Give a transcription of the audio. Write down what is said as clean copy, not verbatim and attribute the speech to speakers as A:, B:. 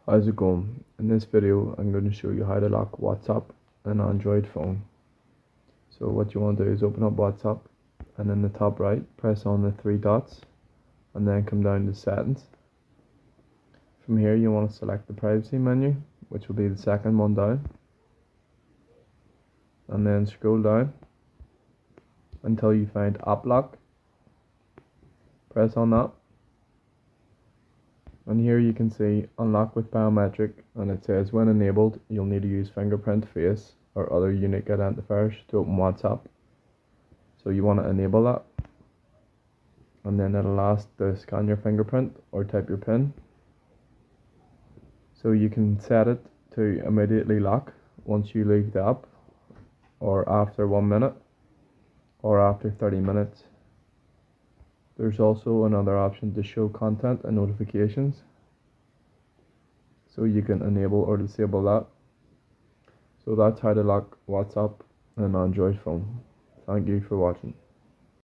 A: How's it going? In this video I'm going to show you how to lock WhatsApp on an Android phone. So what you want to do is open up WhatsApp and in the top right press on the three dots and then come down to settings. From here you want to select the privacy menu, which will be the second one down, and then scroll down until you find app lock. Press on that and here you can see unlock with biometric, and it says when enabled you'll need to use fingerprint, face or other unique identifiers to open WhatsApp. So you want to enable that, and then it'll ask to scan your fingerprint or type your PIN. So you can set it to immediately lock once you leave the app, or after 1 minute, or after 30 minutes. There's also another option to show content and notifications, so you can enable or disable that. So that's how to lock WhatsApp on an Android phone. Thank you for watching.